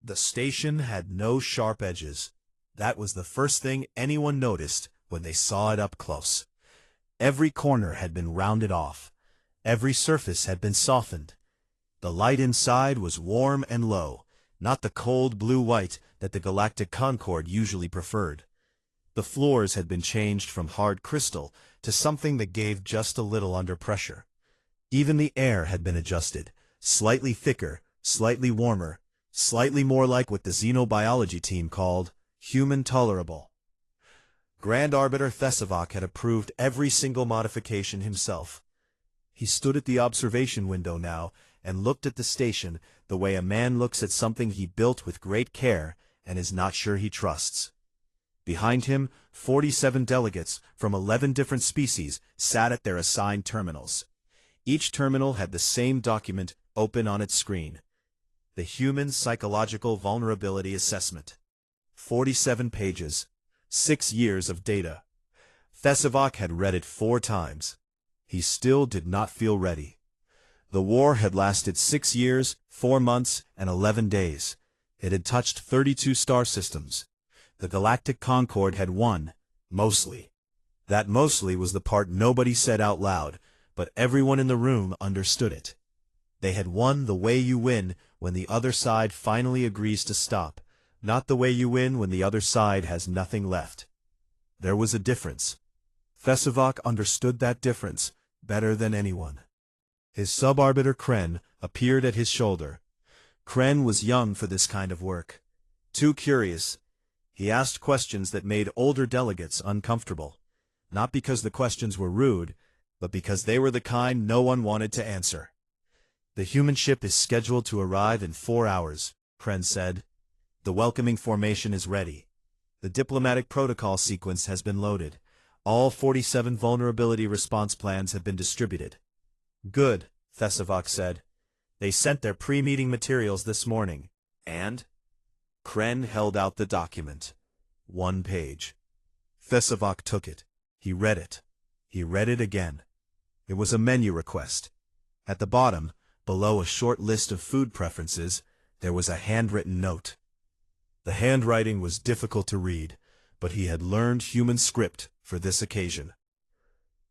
The station had no sharp edges. That was the first thing anyone noticed when they saw it up close. Every corner had been rounded off. Every surface had been softened. The light inside was warm and low, not the cold blue-white that the Galactic Concorde usually preferred. The floors had been changed from hard crystal to something that gave just a little under pressure. Even the air had been adjusted, slightly thicker, slightly warmer, slightly more like what the xenobiology team called human tolerable. Grand Arbiter Thesivok had approved every single modification himself. He stood at the observation window now and looked at the station the way a man looks at something he built with great care and is not sure he trusts. Behind him, 47 delegates from 11 different species sat at their assigned terminals. Each terminal had the same document open on its screen. The Human Psychological Vulnerability Assessment. 47 pages. 6 years of data. Thesivok had read it 4 times. He still did not feel ready. The war had lasted 6 years, 4 months, and 11 days. It had touched 32 star systems. The Galactic Concorde had won, mostly. That mostly was the part nobody said out loud, but everyone in the room understood it. They had won the way you win when the other side finally agrees to stop, not the way you win when the other side has nothing left. There was a difference. Thesivok understood that difference better than anyone. His sub-arbiter Kren appeared at his shoulder. Kren was young for this kind of work. Too curious. He asked questions that made older delegates uncomfortable. Not because the questions were rude, but because they were the kind no one wanted to answer. "The human ship is scheduled to arrive in 4 hours," Kren said. "The welcoming formation is ready. The diplomatic protocol sequence has been loaded. All 47 vulnerability response plans have been distributed." "Good," Thesivok said. "They sent their pre-meeting materials this morning." "And?" Kren held out the document. 1 page. Thesivok took it. He read it. He read it again. It was a menu request. At the bottom, below a short list of food preferences, there was a handwritten note. The handwriting was difficult to read, but he had learned human script for this occasion.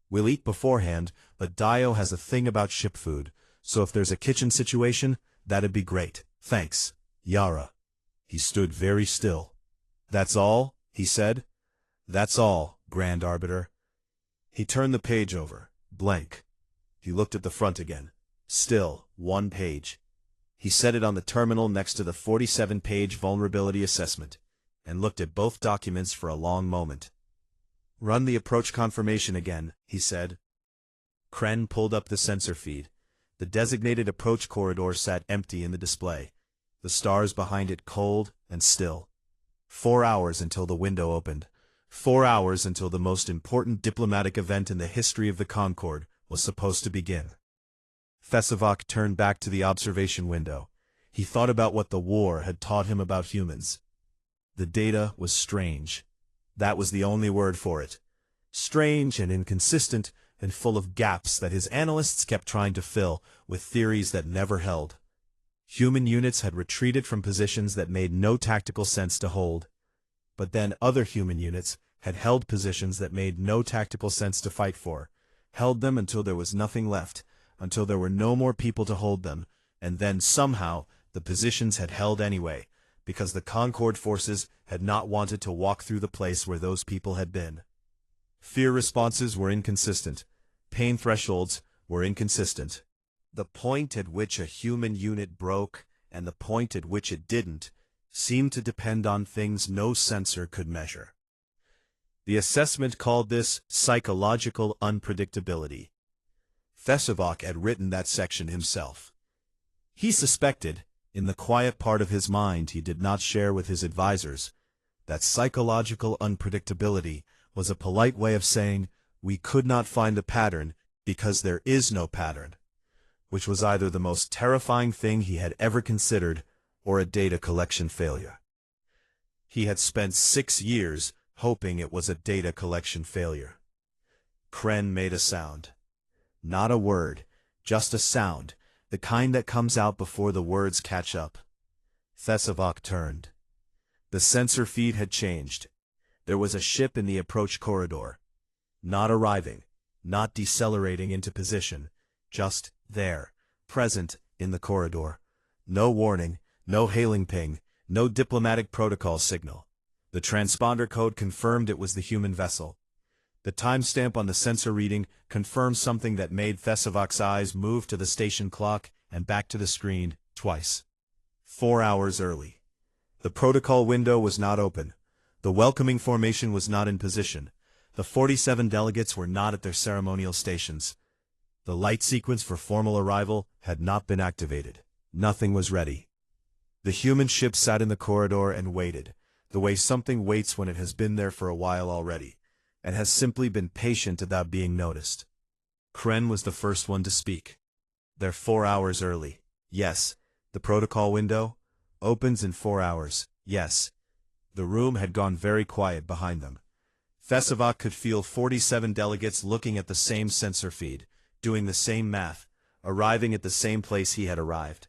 "We'll eat beforehand, but Dio has a thing about ship food, so if there's a kitchen situation, that'd be great. Thanks, Yara." He stood very still. "That's all?" he said. "That's all, Grand Arbiter." He turned the page over, blank. He looked at the front again. Still, 1 page. He set it on the terminal next to the 47-page vulnerability assessment, and looked at both documents for a long moment. "Run the approach confirmation again," he said. Kren pulled up the sensor feed. The designated approach corridor sat empty in the display, the stars behind it cold and still. 4 hours until the window opened. 4 hours until the most important diplomatic event in the history of the Concorde was supposed to begin. Thesivok turned back to the observation window. He thought about what the war had taught him about humans. The data was strange. That was the only word for it. Strange and inconsistent and full of gaps that his analysts kept trying to fill with theories that never held. Human units had retreated from positions that made no tactical sense to hold. But then other human units had held positions that made no tactical sense to fight for, held them until there was nothing left, until there were no more people to hold them, and then somehow the positions had held anyway, because the Concorde forces had not wanted to walk through the place where those people had been. Fear responses were inconsistent. Pain thresholds were inconsistent. The point at which a human unit broke and the point at which it didn't seemed to depend on things no sensor could measure. The assessment called this psychological unpredictability. Thesivok had written that section himself. He suspected, in the quiet part of his mind he did not share with his advisors, that psychological unpredictability was a polite way of saying we could not find a pattern because there is no pattern, which was either the most terrifying thing he had ever considered or a data collection failure. He had spent 6 years hoping it was a data collection failure. Kren made a sound. Not a word, just a sound, the kind that comes out before the words catch up. Thesavok turned. The sensor feed had changed. There was a ship in the approach corridor. Not arriving, not decelerating into position, just there, present in the corridor. No warning, no hailing ping, no diplomatic protocol signal. The transponder code confirmed it was the human vessel. The timestamp on the sensor reading confirmed something that made Thesavok's eyes move to the station clock and back to the screen twice. 4 hours early. The protocol window was not open. The welcoming formation was not in position. The 47 delegates were not at their ceremonial stations. The light sequence for formal arrival had not been activated. Nothing was ready. The human ship sat in the corridor and waited, the way something waits when it has been there for a while already, and has simply been patient without being noticed. Kren was the first one to speak. They're 4 hours early. Yes. The protocol window opens in 4 hours. Yes. The room had gone very quiet behind them. Thesavok could feel 47 delegates looking at the same sensor feed, doing the same math, arriving at the same place he had arrived.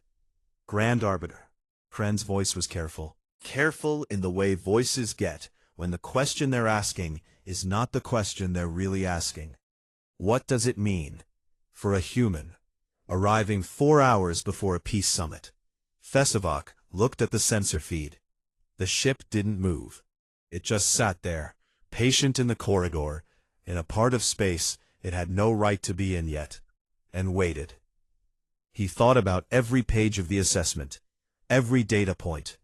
Grand Arbiter. Kren's voice was careful. Careful in the way voices get when the question they're asking is not the question they're really asking. What does it mean for a human arriving 4 hours before a peace summit? Thesavok looked at the sensor feed. The ship didn't move. It just sat there, patient in the corridor, in a part of space it had no right to be in yet, and waited. He thought about every page of the assessment, every data point,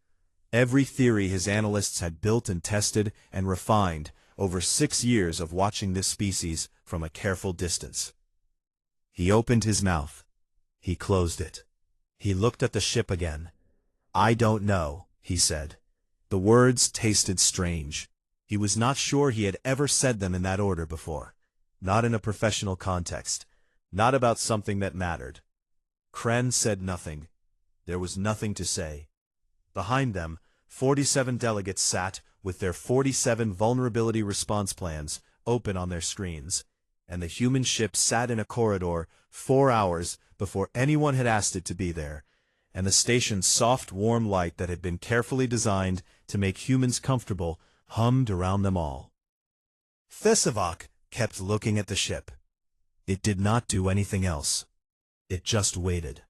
every theory his analysts had built and tested and refined over 6 years of watching this species from a careful distance. He opened his mouth. He closed it. He looked at the ship again. "I don't know," he said. The words tasted strange. He was not sure he had ever said them in that order before. Not in a professional context. Not about something that mattered. Kren said nothing. There was nothing to say. Behind them, 47 delegates sat with their 47 vulnerability response plans open on their screens, and the human ship sat in a corridor 4 hours before anyone had asked it to be there, and the station's soft, warm light that had been carefully designed to make humans comfortable hummed around them all. Thesavok kept looking at the ship. It did not do anything else. It just waited.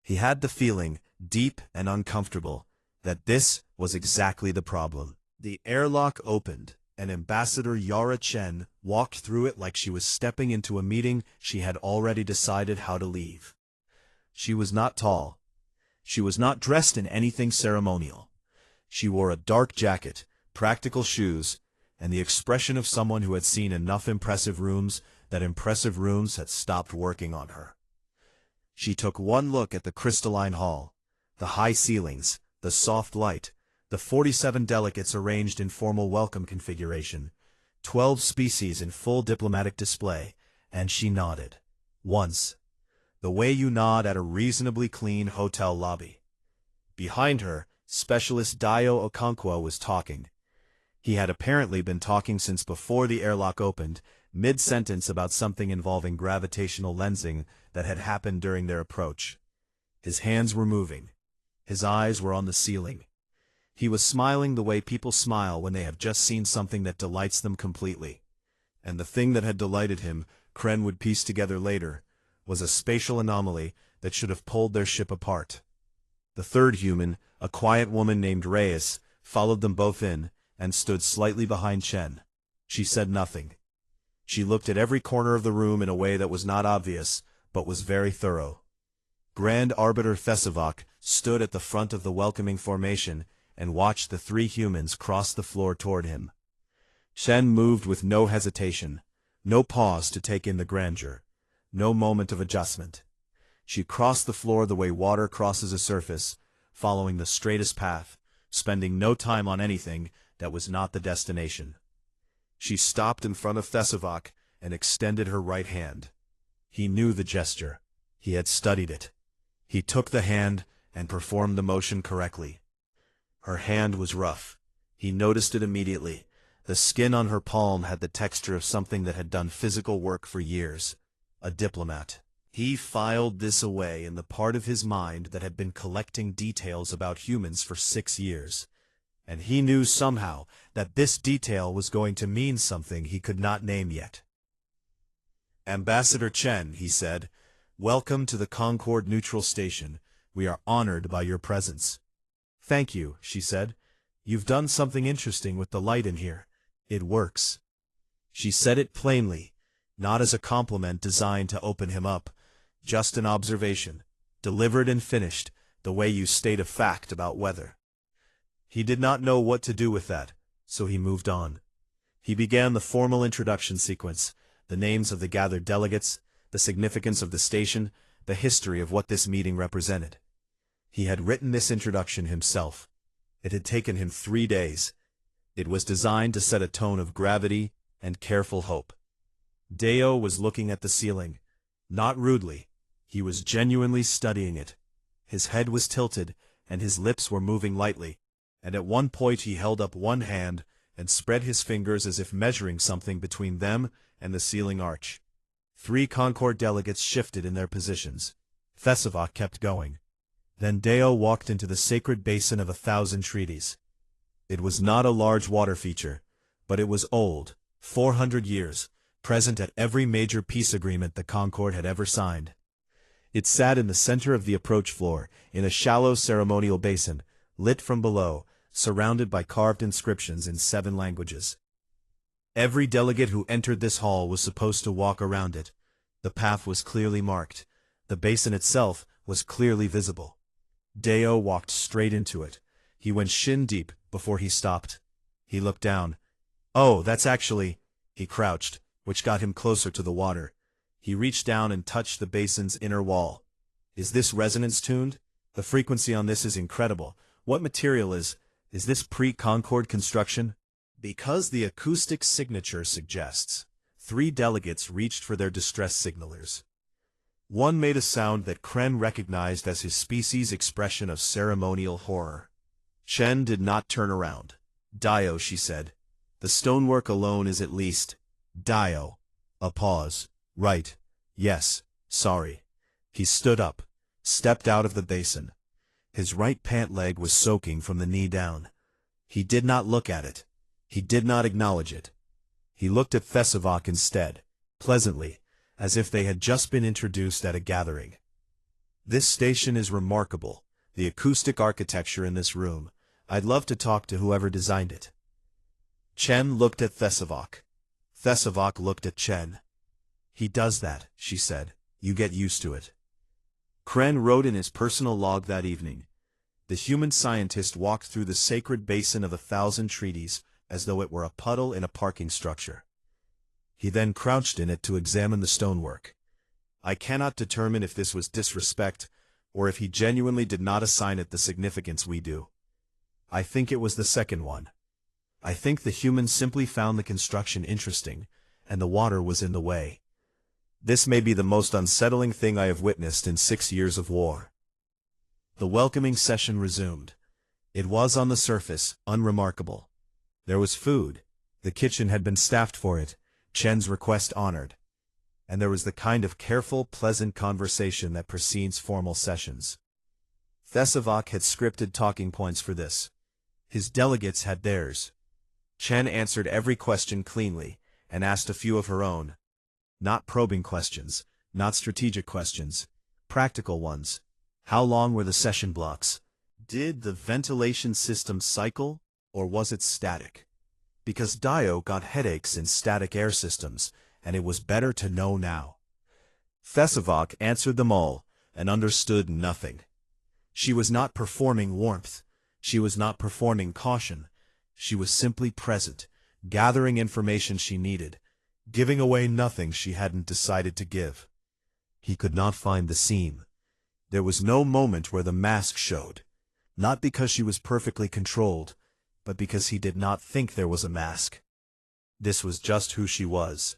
He had the feeling, deep and uncomfortable, that this was exactly the problem. The airlock opened, and Ambassador Yara Chen walked through it like she was stepping into a meeting she had already decided how to leave. She was not tall. She was not dressed in anything ceremonial. She wore a dark jacket, practical shoes, and the expression of someone who had seen enough impressive rooms that impressive rooms had stopped working on her. She took one look at the crystalline hall, the high ceilings, the soft light, the 47 delegates arranged in formal welcome configuration, 12 species in full diplomatic display, and she nodded. Once. The way you nod at a reasonably clean hotel lobby. Behind her, Specialist Dio Okonkwo was talking. He had apparently been talking since before the airlock opened, mid-sentence about something involving gravitational lensing that had happened during their approach. His hands were moving. His eyes were on the ceiling. He was smiling the way people smile when they have just seen something that delights them completely. And the thing that had delighted him, Kren would piece together later, was a spatial anomaly that should have pulled their ship apart. The third human, a quiet woman named Reyes, followed them both in, and stood slightly behind Chen. She said nothing. She looked at every corner of the room in a way that was not obvious, but was very thorough. Grand Arbiter Thesavok stood at the front of the welcoming formation and watched the 3 humans cross the floor toward him. Chen moved with no hesitation, no pause to take in the grandeur, no moment of adjustment. She crossed the floor the way water crosses a surface, following the straightest path, spending no time on anything that was not the destination. She stopped in front of Thesavok and extended her right hand. He knew the gesture. He had studied it. He took the hand and performed the motion correctly. Her hand was rough. He noticed it immediately. The skin on her palm had the texture of something that had done physical work for years. A diplomat. He filed this away in the part of his mind that had been collecting details about humans for 6 years. And he knew somehow that this detail was going to mean something he could not name yet. "Ambassador Chen," he said, "welcome to the Concord Neutral Station. We are honored by your presence." "Thank you," she said. "You've done something interesting with the light in here. It works." She said it plainly, not as a compliment designed to open him up, just an observation, delivered and finished, the way you state a fact about weather. He did not know what to do with that, so he moved on. He began the formal introduction sequence, the names of the gathered delegates, the significance of the station, the history of what this meeting represented. He had written this introduction himself. It had taken him 3 days. It was designed to set a tone of gravity and careful hope. Deo was looking at the ceiling. Not rudely. He was genuinely studying it. His head was tilted, and his lips were moving lightly, and at one point he held up one hand and spread his fingers as if measuring something between them and the ceiling arch. 3 Concord delegates shifted in their positions. Thesivok kept going. Then Deo walked into the sacred basin of 1,000 treaties. It was not a large water feature, but it was old, 400 years, present at every major peace agreement the Concord had ever signed. It sat in the center of the approach floor, in a shallow ceremonial basin, lit from below, surrounded by carved inscriptions in 7 languages. Every delegate who entered this hall was supposed to walk around it. The path was clearly marked. The basin itself was clearly visible. Deo walked straight into it. He went shin deep before he stopped. He looked down. "Oh, that's actually—" He crouched, which got him closer to the water. He reached down and touched the basin's inner wall. "Is this resonance tuned? The frequency on this is incredible. What material is this pre-Concord construction?" Because the acoustic signature suggests, 3 delegates reached for their distress signalers. One made a sound that Kren recognized as his species' expression of ceremonial horror. Chen did not turn around. "Dio," she said. "The stonework alone is at least—" "Dio." A pause. "Right. Yes. Sorry." He stood up, stepped out of the basin. His right pant leg was soaking from the knee down. He did not look at it. He did not acknowledge it. He looked at Thesivok instead, pleasantly, as if they had just been introduced at a gathering. "This station is remarkable, the acoustic architecture in this room. I'd love to talk to whoever designed it." Chen looked at Thesivok. Thesivok looked at Chen. "He does that," she said. "You get used to it." Kren wrote in his personal log that evening. The human scientist walked through the sacred basin of 1,000 treaties as though it were a puddle in a parking structure. He then crouched in it to examine the stonework. I cannot determine if this was disrespect, or if he genuinely did not assign it the significance we do. I think it was the second one. I think the humans simply found the construction interesting, and the water was in the way. This may be the most unsettling thing I have witnessed in 6 years of war. The welcoming session resumed. It was on the surface unremarkable. There was food. The kitchen had been staffed for it, Chen's request honored. And there was the kind of careful, pleasant conversation that precedes formal sessions. Thesivok had scripted talking points for this. His delegates had theirs. Chen answered every question cleanly, and asked a few of her own. Not probing questions, not strategic questions, practical ones. How long were the session blocks? Did the ventilation system cycle, or was it static? Because Dio got headaches in static air systems, and it was better to know now. Thesivok answered them all, and understood nothing. She was not performing warmth. She was not performing caution. She was simply present, gathering information she needed, giving away nothing she hadn't decided to give. He could not find the seam. There was no moment where the mask showed, not because she was perfectly controlled, but because he did not think there was a mask. This was just who she was.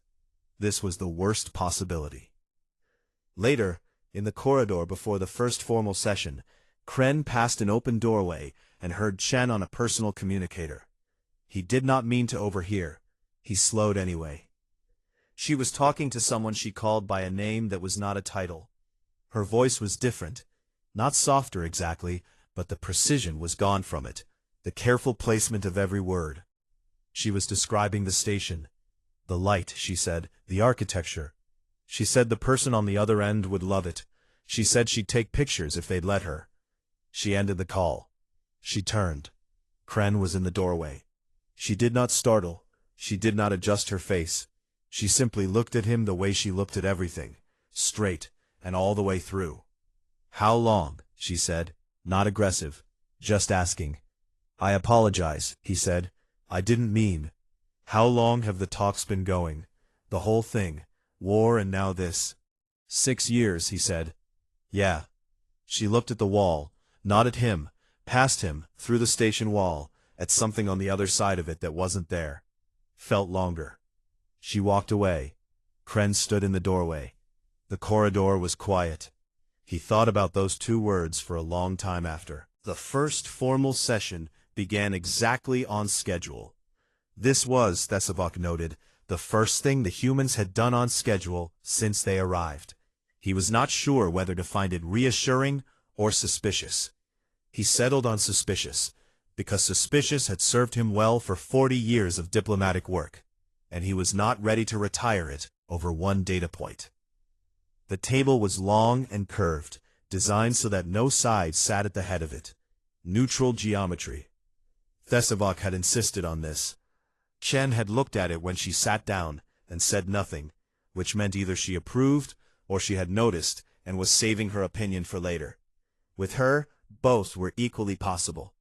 This was the worst possibility. Later, in the corridor before the first formal session, Kren passed an open doorway and heard Chen on a personal communicator. He did not mean to overhear. He slowed anyway. She was talking to someone she called by a name that was not a title. Her voice was different. Not softer exactly, but the precision was gone from it, the careful placement of every word. She was describing the station. The light, she said, the architecture. She said the person on the other end would love it. She said she'd take pictures if they'd let her. She ended the call. She turned. Kren was in the doorway. She did not startle. She did not adjust her face. She simply looked at him the way she looked at everything, straight, and all the way through. "How long?" she said, not aggressive, just asking. "I apologize," he said. "I didn't mean." "How long have the talks been going? The whole thing, war and now this?" "6 years," he said. "Yeah." She looked at the wall, not at him, past him, through the station wall, at something on the other side of it that wasn't there. Felt longer. She walked away. Kren stood in the doorway. The corridor was quiet. He thought about those 2 words for a long time after. The first formal session began exactly on schedule. This was, Thesevok noted, the first thing the humans had done on schedule since they arrived. He was not sure whether to find it reassuring or suspicious. He settled on suspicious, because suspicious had served him well for 40 years of diplomatic work, and he was not ready to retire it over one data point. The table was long and curved, designed so that no side sat at the head of it. Neutral geometry. Thesevok had insisted on this. Chen had looked at it when she sat down and said nothing, which meant either she approved or she had noticed and was saving her opinion for later. With her, both were equally possible.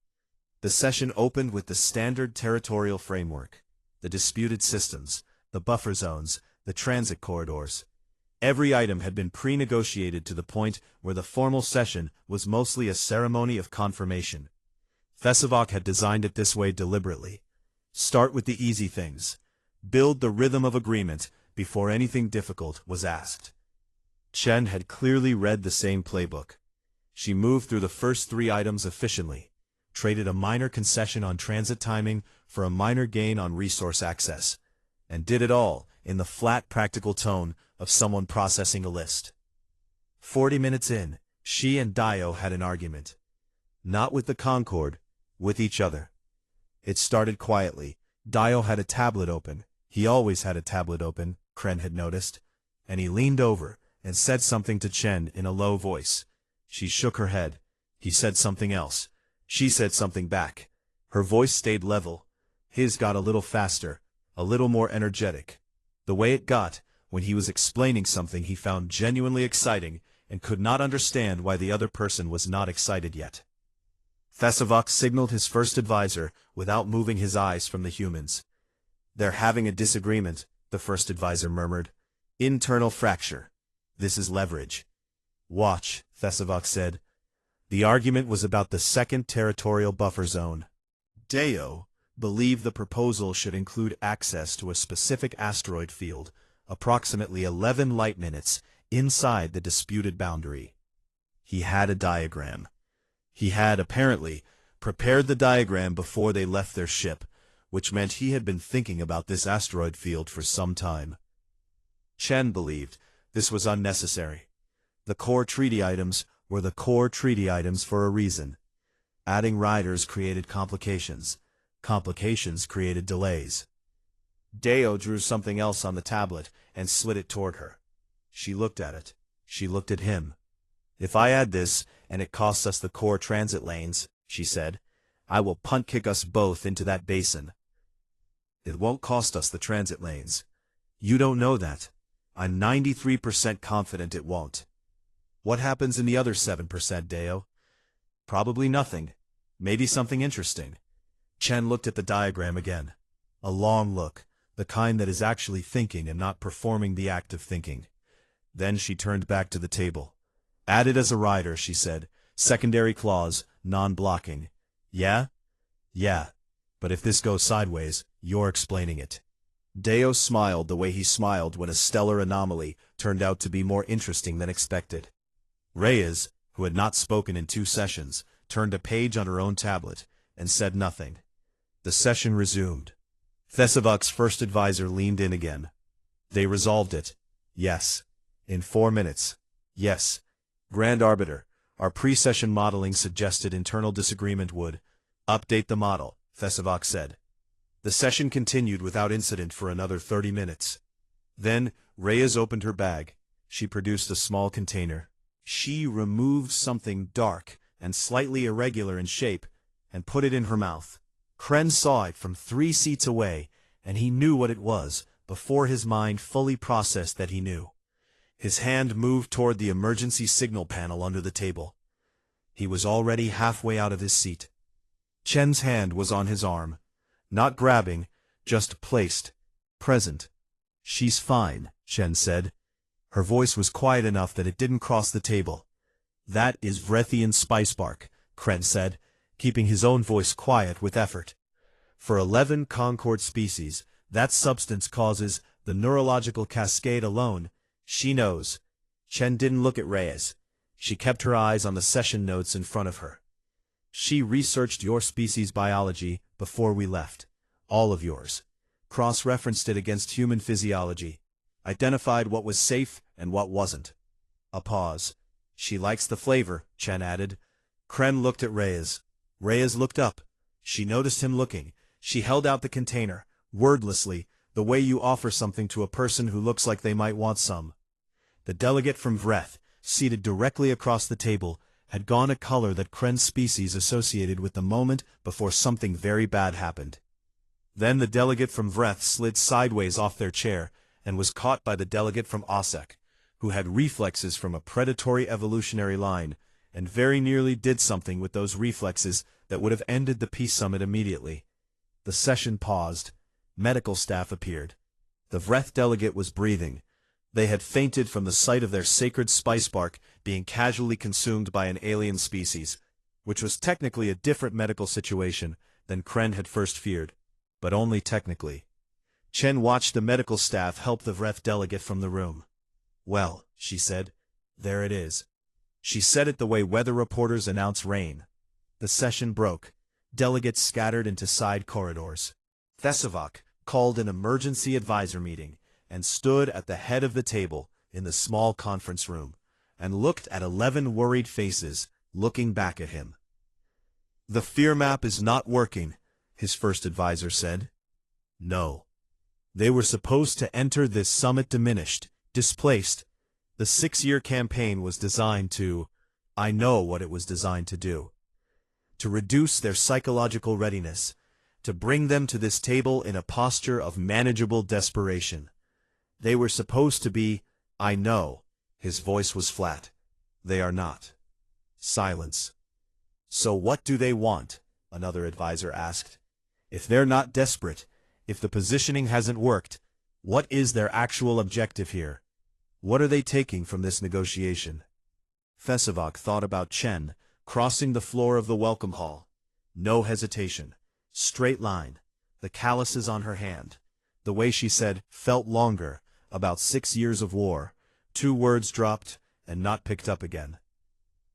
The session opened with the standard territorial framework, the disputed systems, the buffer zones, the transit corridors. Every item had been pre-negotiated to the point where the formal session was mostly a ceremony of confirmation. Thesevok had designed it this way deliberately. Start with the easy things. Build the rhythm of agreement before anything difficult was asked. Chen had clearly read the same playbook. She moved through the first 3 items efficiently, traded a minor concession on transit timing for a minor gain on resource access, and did it all in the flat practical tone of someone processing a list. 40 minutes in, she and Dio had an argument. Not with the Concord, with each other. It started quietly. Dio had a tablet open. He always had a tablet open, Kren had noticed, and he leaned over and said something to Chen in a low voice. She shook her head. He said something else. She said something back. Her voice stayed level. His got a little faster, a little more energetic. The way it got, when he was explaining something he found genuinely exciting and could not understand why the other person was not excited yet. Thesevok signaled his first advisor without moving his eyes from the humans. "They're having a disagreement," the first advisor murmured. "Internal fracture. This is leverage." "Watch," Thesevok said. The argument was about the second territorial buffer zone. Deo believed the proposal should include access to a specific asteroid field, approximately 11 light minutes inside the disputed boundary. He had a diagram. He had, apparently, prepared the diagram before they left their ship, which meant he had been thinking about this asteroid field for some time. Chen believed this was unnecessary. The core treaty items were the core treaty items for a reason. Adding riders created complications. Complications created delays. Deo drew something else on the tablet and slid it toward her. She looked at it. She looked at him. "If I add this, and it costs us the core transit lanes," she said, "I will punt kick us both into that basin." "It won't cost us the transit lanes." "You don't know that. I'm 93% confident it won't." "What happens in the other 7%, Deo?" "Probably nothing. Maybe something interesting." Chen looked at the diagram again. A long look, the kind that is actually thinking and not performing the act of thinking. Then she turned back to the table. "Added as a rider," she said. "Secondary clause, non-blocking." "Yeah?" "Yeah. But if this goes sideways, you're explaining it." Deo smiled the way he smiled when a stellar anomaly turned out to be more interesting than expected. Reyes, who had not spoken in 2 sessions, turned a page on her own tablet and said nothing. The session resumed. Thesevok's first advisor leaned in again. They resolved it. Yes. In 4 minutes. Yes. Grand Arbiter, our pre-session modeling suggested internal disagreement would update the model, Fesivok said. The session continued without incident for another 30 minutes. Then, Reyes opened her bag. She produced a small container. She removed something dark and slightly irregular in shape and put it in her mouth. Kren saw it from 3 seats away, and he knew what it was before his mind fully processed that he knew. His hand moved toward the emergency signal panel under the table. He was already halfway out of his seat. Chen's hand was on his arm. Not grabbing, just placed. Present. She's fine, Chen said. Her voice was quiet enough that it didn't cross the table. That is Vrethian spicebark, Kren said, keeping his own voice quiet with effort. For 11 Concord species, that substance causes the neurological cascade alone. She knows. Chen didn't look at Reyes. She kept her eyes on the session notes in front of her. She researched your species' biology before we left. All of yours. Cross-referenced it against human physiology. Identified what was safe and what wasn't. A pause. She likes the flavor, Chen added. Kren looked at Reyes. Reyes looked up. She noticed him looking. She held out the container, wordlessly, the way you offer something to a person who looks like they might want some. The delegate from Vreth, seated directly across the table, had gone a color that Kren's species associated with the moment before something very bad happened. Then the delegate from Vreth slid sideways off their chair and was caught by the delegate from Osek, who had reflexes from a predatory evolutionary line, and very nearly did something with those reflexes that would have ended the peace summit immediately. The session paused. Medical staff appeared. The Vreth delegate was breathing. They had fainted from the sight of their sacred spicebark being casually consumed by an alien species, which was technically a different medical situation than Kren had first feared, but only technically. Chen watched the medical staff help the Vreth delegate from the room. Well, she said, there it is. She said it the way weather reporters announce rain. The session broke. Delegates scattered into side corridors. Fesivok called an emergency advisor meeting and stood at the head of the table in the small conference room and looked at 11 worried faces looking back at him. The fear map is not working, his first advisor said. No. They were supposed to enter this summit diminished, displaced. The 6-year campaign was designed to, I know what it was designed to do. To reduce their psychological readiness, to bring them to this table in a posture of manageable desperation. They were supposed to be, I know, his voice was flat. They are not. Silence. So what do they want? Another advisor asked. If they're not desperate, if the positioning hasn't worked, what is their actual objective here? What are they taking from this negotiation? Fesivok thought about Chen, crossing the floor of the welcome hall. No hesitation. Straight line. The calluses on her hand. The way she said, felt longer, about 6 years of war. 2 words dropped, and not picked up again.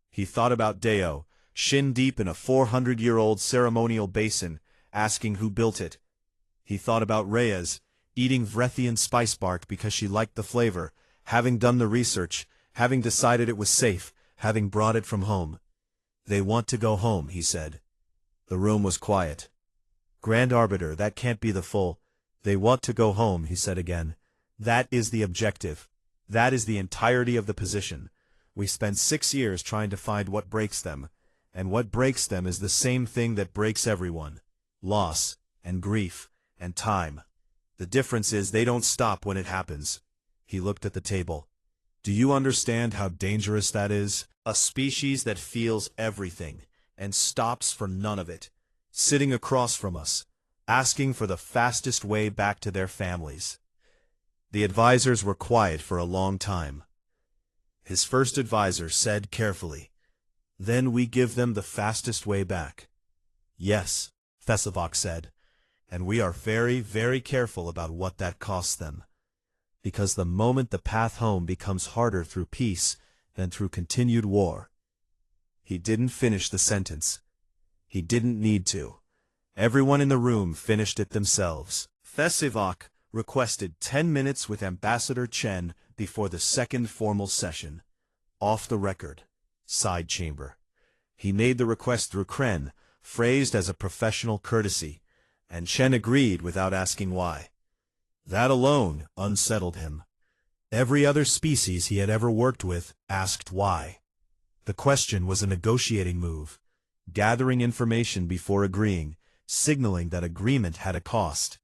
He thought about Deo, shin deep in a 400-year-old ceremonial basin, asking who built it. He thought about Reyes, eating Vrethian spicebark because she liked the flavor, having done the research, having decided it was safe, having brought it from home. They want to go home, he said. The room was quiet. Grand Arbiter, that can't be the full. They want to go home, he said again. That is the objective. That is the entirety of the position. We spent 6 years trying to find what breaks them, and what breaks them is the same thing that breaks everyone. Loss, and grief, and time. The difference is they don't stop when it happens. He looked at the table. Do you understand how dangerous that is? A species that feels everything, and stops for none of it. Sitting across from us, asking for the fastest way back to their families. The advisors were quiet for a long time. His first advisor said carefully, Then we give them the fastest way back. Yes, Fesivok said, and we are very, very careful about what that costs them. Because the moment the path home becomes harder through peace than through continued war. He didn't finish the sentence. He didn't need to. Everyone in the room finished it themselves. Fesivok, requested 10 minutes with Ambassador Chen before the second formal session. Off the record. Side chamber. He made the request through Kren, phrased as a professional courtesy, and Chen agreed without asking why. That alone unsettled him. Every other species he had ever worked with asked why. The question was a negotiating move, gathering information before agreeing, signaling that agreement had a cost.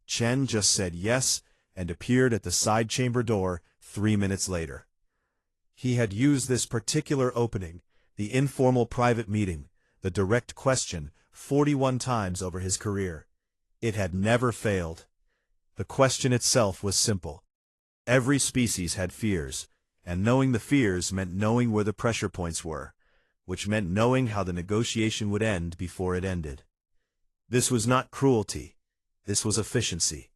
Chen just said yes and appeared at the side chamber door 3 minutes later. He had used this particular opening, the informal private meeting, the direct question, 41 times over his career. It had never failed. The question itself was simple. Every species had fears, and knowing the fears meant knowing where the pressure points were, which meant knowing how the negotiation would end before it ended. This was not cruelty. This was efficiency.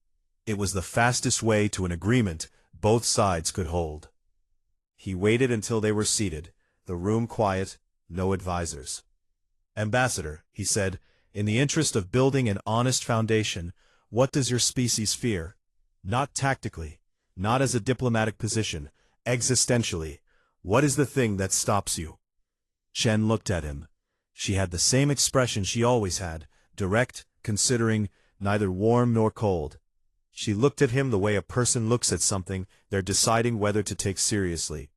It was the fastest way to an agreement both sides could hold. He waited until they were seated, the room quiet, no advisors. Ambassador, he said, in the interest of building an honest foundation, what does your species fear? Not tactically, not as a diplomatic position, existentially. What is the thing that stops you? Chen looked at him. She had the same expression she always had, direct, considering, neither warm nor cold. She looked at him the way a person looks at something they're deciding whether to take seriously.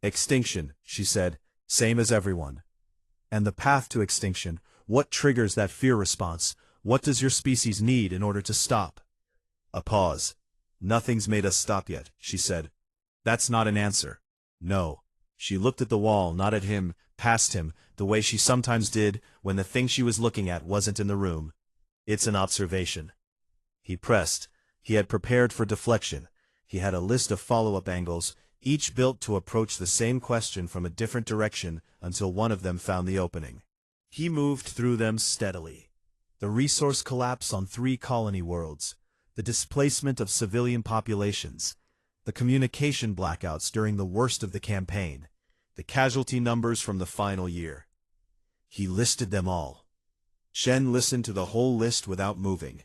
Extinction, she said, same as everyone. And the path to extinction, what triggers that fear response? What does your species need in order to stop? A pause. Nothing's made us stop yet, she said. That's not an answer. No. She looked at the wall, not at him, past him, the way she sometimes did when the thing she was looking at wasn't in the room. It's an observation. He pressed. He had prepared for deflection. He had a list of follow-up angles, each built to approach the same question from a different direction until one of them found the opening. He moved through them steadily. The resource collapse on 3 colony worlds, the displacement of civilian populations, the communication blackouts during the worst of the campaign, the casualty numbers from the final year. He listed them all. Chen listened to the whole list without moving.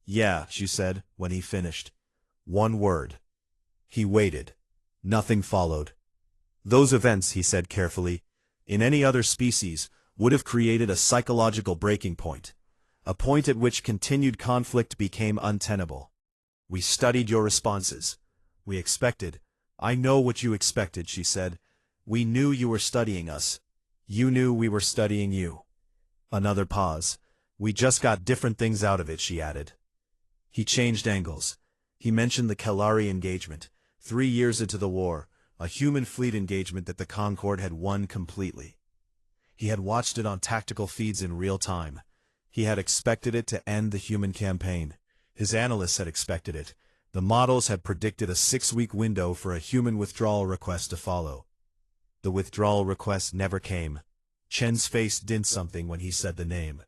Yeah, she said, when he finished. One word. He waited. Nothing followed. Those events, he said carefully, in any other species, would have created a psychological breaking point, a point at which continued conflict became untenable. We studied your responses. We expected. I know what you expected, she said. We knew you were studying us. You knew we were studying you. Another pause. We just got different things out of it, she added. He changed angles. He mentioned the Kalari engagement, 3 years into the war, a human fleet engagement that the Concord had won completely. He had watched it on tactical feeds in real time. He had expected it to end the human campaign. His analysts had expected it. The models had predicted a 6-week window for a human withdrawal request to follow. The withdrawal request never came. Chen's face did something when he said the name.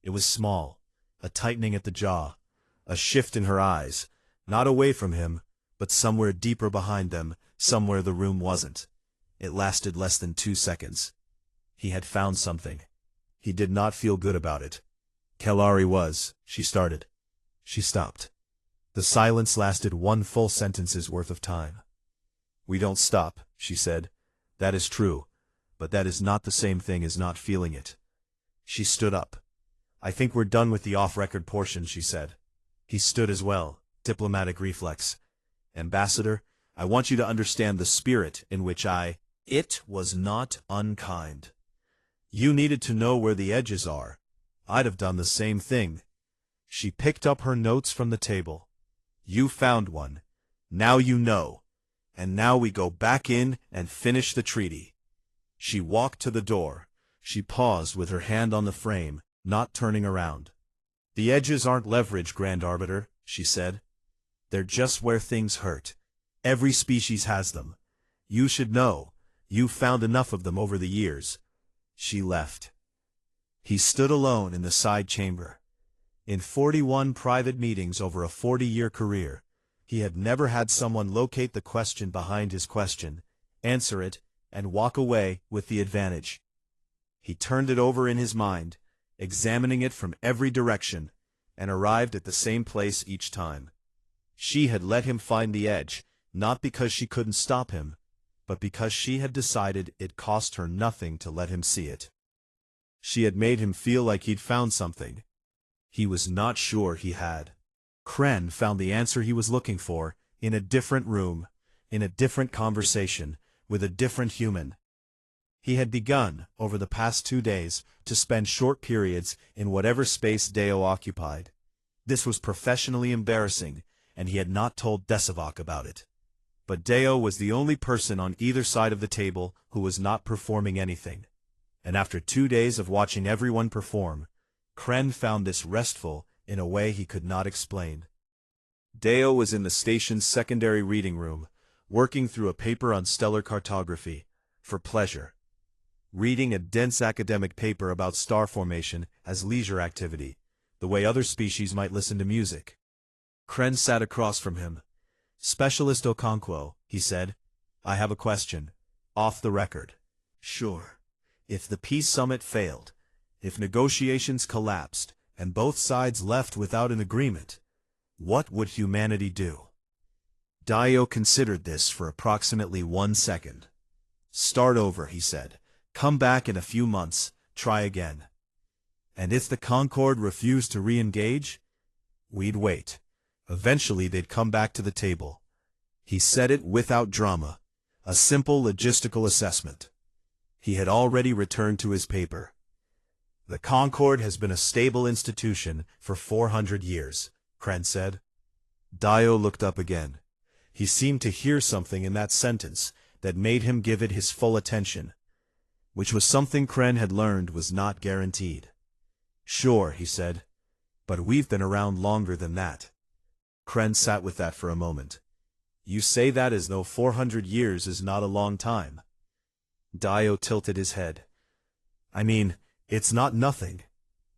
It was small, a tightening at the jaw, a shift in her eyes, not away from him, but somewhere deeper behind them, somewhere the room wasn't. It lasted less than 2 seconds. He had found something. He did not feel good about it. Kalari was, she started. She stopped. The silence lasted 1 full sentence's worth of time. We don't stop, she said. That is true, but that is not the same thing as not feeling it. She stood up. I think we're done with the off-record portion, she said. He stood as well, diplomatic reflex. Ambassador, I want you to understand the spirit in which It was not unkind. You needed to know where the edges are. I'd have done the same thing. She picked up her notes from the table. You found one. Now you know. And now we go back in and finish the treaty. She walked to the door. She paused with her hand on the frame, not turning around. The edges aren't leverage, Grand Arbiter, she said. They're just where things hurt. Every species has them. You should know. You've found enough of them over the years. She left. He stood alone in the side chamber. In 41 private meetings over a 40-year career, he had never had someone locate the question behind his question, answer it, and walk away with the advantage. He turned it over in his mind, examining it from every direction, and arrived at the same place each time. She had let him find the edge, not because she couldn't stop him, but because she had decided it cost her nothing to let him see it. She had made him feel like he'd found something he was not sure he had. Kren found the answer he was looking for in a different room, in a different conversation, with a different human. He had begun, over the past 2 days, to spend short periods in whatever space Deo occupied. This was professionally embarrassing, and he had not told Desivok about it. But Deo was the only person on either side of the table who was not performing anything. And after 2 days of watching everyone perform, Kren found this restful in a way he could not explain. Deo was in the station's secondary reading room, working through a paper on stellar cartography, for pleasure. Reading a dense academic paper about star formation as leisure activity, the way other species might listen to music. Kren sat across from him. "Specialist Okonkwo," he said, "I have a question. Off the record." "Sure. If the peace summit failed, if negotiations collapsed, and both sides left without an agreement, what would humanity do?" Dio considered this for approximately 1 second. "Start over," he said. "Come back in a few months, try again." "And if the Concord refused to re-engage?" "We'd wait. Eventually they'd come back to the table." He said it without drama, a simple logistical assessment. He had already returned to his paper. "The Concord has been a stable institution for 400 years, Kren said. Dio looked up again. He seemed to hear something in that sentence that made him give it his full attention, which was something Kren had learned was not guaranteed. "Sure," he said, "but we've been around longer than that." Kren sat with that for a moment. "You say that as though 400 years is not a long time." Dio tilted his head. "I mean, it's not nothing."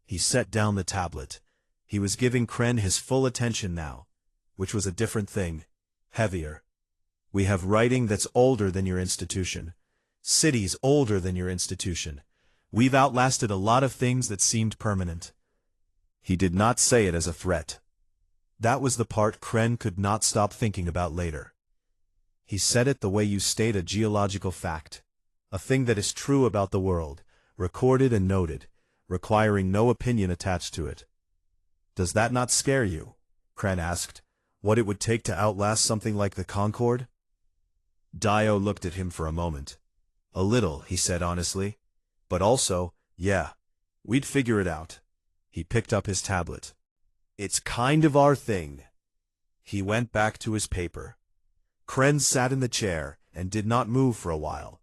He set down the tablet. He was giving Kren his full attention now, which was a different thing, heavier. "We have writing that's older than your institution. Cities older than your institution. We've outlasted a lot of things that seemed permanent." He did not say it as a threat. That was the part Kren could not stop thinking about later. He said it the way you state a geological fact, a thing that is true about the world, recorded and noted, requiring no opinion attached to it. "Does that not scare you?" Kren asked. "What it would take to outlast something like the Concord?" Dio looked at him for a moment. "A little," he said honestly. "But also, yeah, we'd figure it out." He picked up his tablet. "It's kind of our thing." He went back to his paper. Kren sat in the chair and did not move for a while.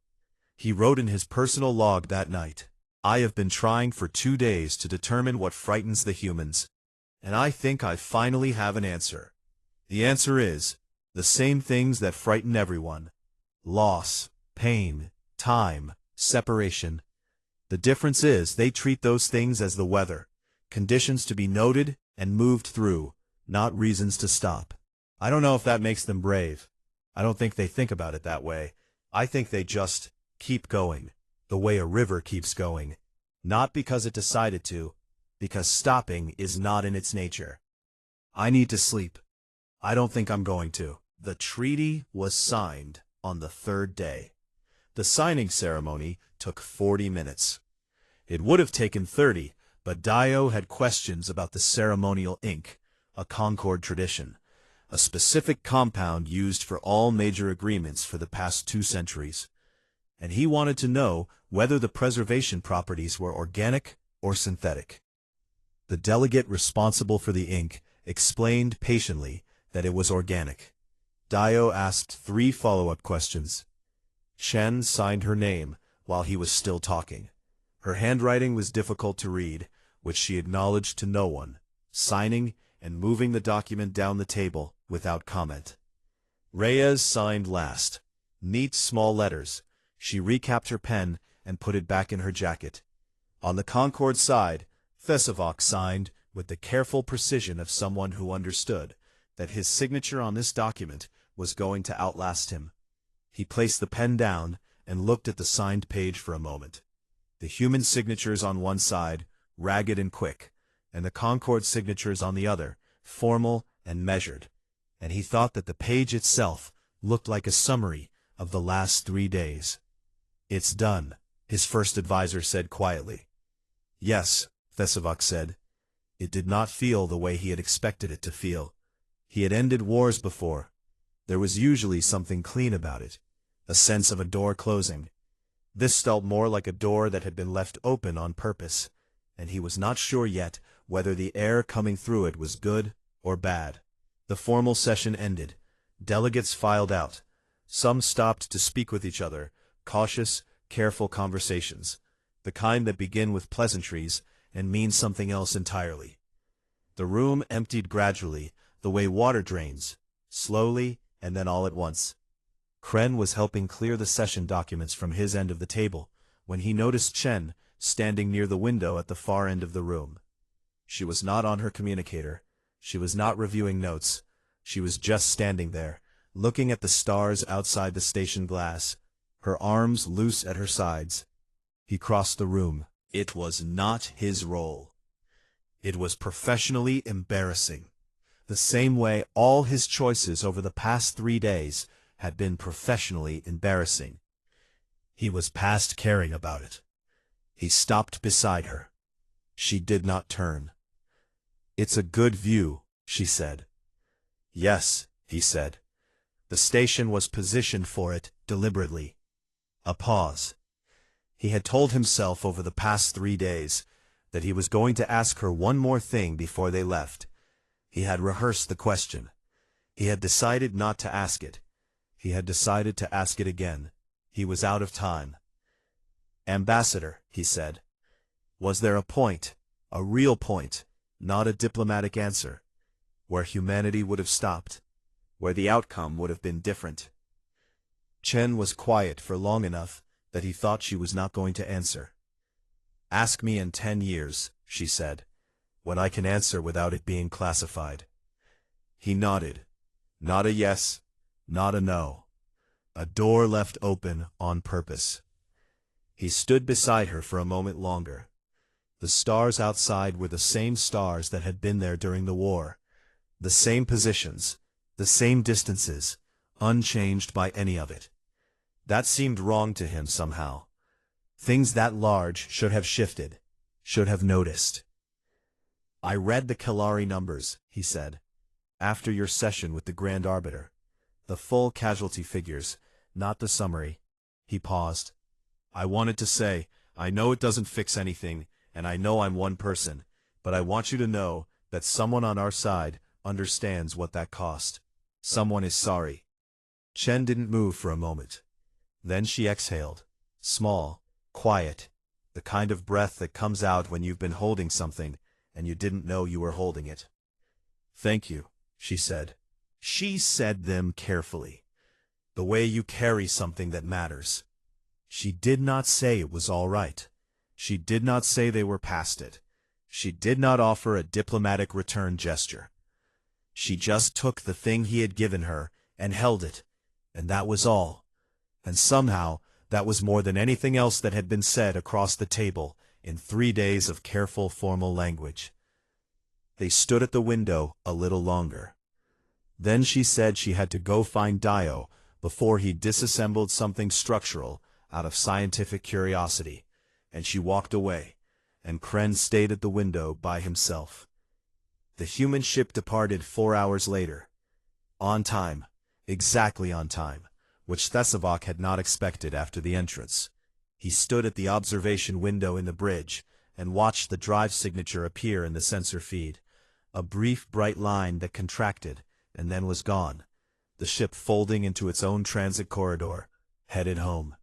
He wrote in his personal log that night, "I have been trying for 2 days to determine what frightens the humans, and I think I finally have an answer. The answer is, the same things that frighten everyone. Loss, pain, time, separation. The difference is they treat those things as the weather, conditions to be noted and moved through, not reasons to stop. I don't know if that makes them brave. I don't think they think about it that way. I think they just keep going, the way a river keeps going. Not because it decided to, because stopping is not in its nature. I need to sleep. I don't think I'm going to." The treaty was signed on the 3rd day. The signing ceremony took 40 minutes. It would have taken 30, but Dio had questions about the ceremonial ink, a Concord tradition, a specific compound used for all major agreements for the past 2 centuries. And he wanted to know whether the preservation properties were organic or synthetic. The delegate responsible for the ink explained patiently that it was organic. Dio asked 3 follow-up questions. Chen signed her name while he was still talking. Her handwriting was difficult to read, which she acknowledged to no one, signing and moving the document down the table without comment. Reyes signed last. Neat small letters. She recapped her pen and put it back in her jacket. On the Concord side, Desivok signed with the careful precision of someone who understood that his signature on this document was going to outlast him. He placed the pen down and looked at the signed page for a moment. The human signatures on one side, ragged and quick, and the Concord signatures on the other, formal and measured. and he thought that the page itself looked like a summary of the last 3 days. "It's done," his first advisor said quietly. "Yes," Thesivok said. It did not feel the way he had expected it to feel. He had ended wars before. There was usually something clean about it, a sense of a door closing. This felt more like a door that had been left open on purpose, and he was not sure yet whether the air coming through it was good or bad. The formal session ended. Delegates filed out. Some stopped to speak with each other, cautious, careful conversations, the kind that begin with pleasantries and mean something else entirely. The room emptied gradually, the way water drains, slowly and then all at once. Kren was helping clear the session documents from his end of the table, when he noticed Chen standing near the window at the far end of the room. She was not on her communicator. She was not reviewing notes. She was just standing there, looking at the stars outside the station glass, her arms loose at her sides. He crossed the room. It was not his role. It was professionally embarrassing. The same way all his choices over the past 3 days had been professionally embarrassing. He was past caring about it. He stopped beside her. She did not turn. "It's a good view," she said. "Yes," he said. The station was positioned for it deliberately. A pause. He had told himself over the past 3 days that he was going to ask her one more thing before they left. He had rehearsed the question. He had decided not to ask it. He had decided to ask it again. He was out of time. "Ambassador," he said. Was there a point, a real point, not a diplomatic answer, where humanity would have stopped, where the outcome would have been different? Chen was quiet for long enough that he thought she was not going to answer. "Ask me in 10 years, she said, "when I can answer without it being classified." He nodded. Not a yes, not a no. A door left open on purpose. He stood beside her for a moment longer. The stars outside were the same stars that had been there during the war. The same positions, the same distances, unchanged by any of it. That seemed wrong to him somehow. Things that large should have shifted, should have noticed. "I read the Kalari numbers," he said, "after your session with the Grand Arbiter. The full casualty figures, not the summary." He paused. "I wanted to say, I know it doesn't fix anything, and I know I'm one person, but I want you to know that someone on our side understands what that cost. Someone is sorry." Chen didn't move for a moment. Then she exhaled. Small, quiet, the kind of breath that comes out when you've been holding something and you didn't know you were holding it. "Thank you," she said. She said them carefully. The way you carry something that matters. She did not say it was all right. She did not say they were past it. She did not offer a diplomatic return gesture. She just took the thing he had given her and held it, and that was all. And somehow, that was more than anything else that had been said across the table in 3 days of careful formal language. They stood at the window a little longer. Then she said she had to go find Dio before he disassembled something structural out of scientific curiosity, and she walked away, and Kren stayed at the window by himself. The human ship departed 4 hours later. On time, exactly on time, which Thesivok had not expected after the entrance. He stood at the observation window in the bridge and watched the drive signature appear in the sensor feed, a brief bright line that contracted and then was gone, the ship folding into its own transit corridor, headed home.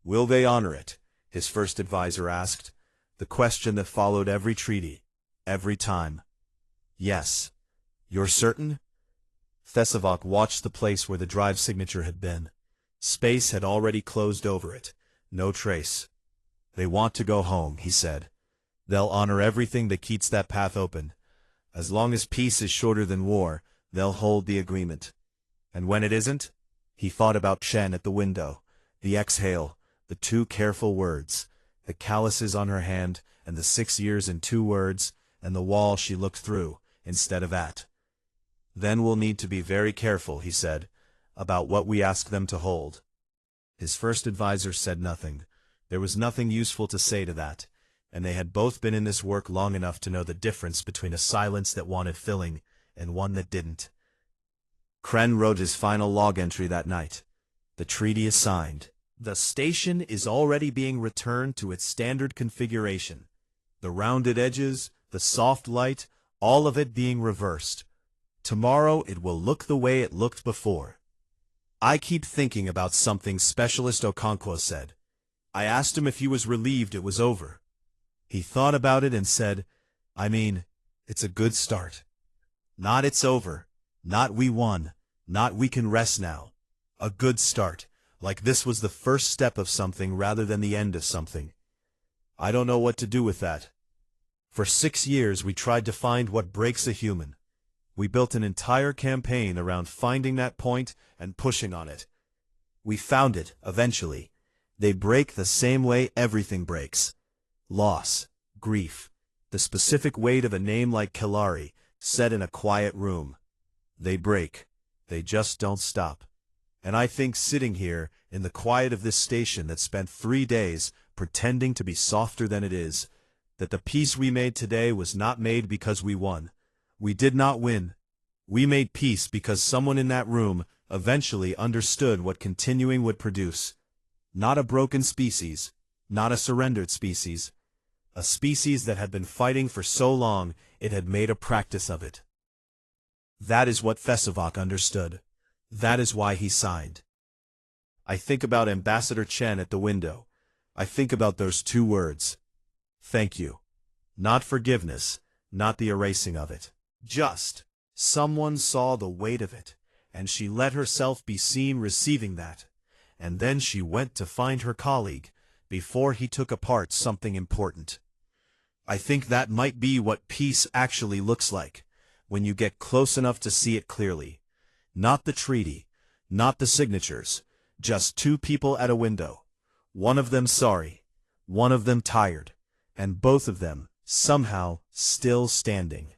"Will they honor it?" his first advisor asked, the question that followed every treaty, every time. "Yes." "You're certain?" Thesivok watched the place where the drive signature had been. Space had already closed over it, no trace. "They want to go home," he said. "They'll honor everything that keeps that path open. As long as peace is shorter than war, they'll hold the agreement. And when it isn't?" He thought about Chen at the window, the exhale, the 2 careful words, the calluses on her hand, and the 6 years in 2 words, and the wall she looked through, instead of at. Then we'll need to be very careful, he said, about what we ask them to hold. His first advisor said nothing. There was nothing useful to say to that, and they had both been in this work long enough to know the difference between a silence that wanted filling and one that didn't. Kren wrote his final log entry that night. The treaty is signed. The station is already being returned to its standard configuration. The rounded edges, the soft light, all of it being reversed. Tomorrow it will look the way it looked before. I keep thinking about something Specialist Okonkwo said. I asked him if he was relieved it was over. He thought about it and said, I mean, it's a good start. Not it's over, not we won, not we can rest now. A good start, like this was the first step of something rather than the end of something. I don't know what to do with that. For 6 years we tried to find what breaks a human. We built an entire campaign around finding that point and pushing on it. We found it, eventually. They break the same way everything breaks. Loss, grief, the specific weight of a name like Kalari, set in a quiet room. They break. They just don't stop. And I think sitting here, in the quiet of this station that spent 3 days pretending to be softer than it is, that the peace we made today was not made because we won. We did not win. We made peace because someone in that room eventually understood what continuing would produce. Not a broken species, not a surrendered species. A species that had been fighting for so long it had made a practice of it. That is what Fesivok understood. That is why he signed. I think about Ambassador Chen at the window. I think about those 2 words. Thank you. Not forgiveness, not the erasing of it. Just, someone saw the weight of it, and she let herself be seen receiving that. And then she went to find her colleague, before he took apart something important. I think that might be what peace actually looks like, when you get close enough to see it clearly. Not the treaty, not the signatures, just 2 people at a window. One of them sorry, one of them tired, and both of them, somehow, still standing.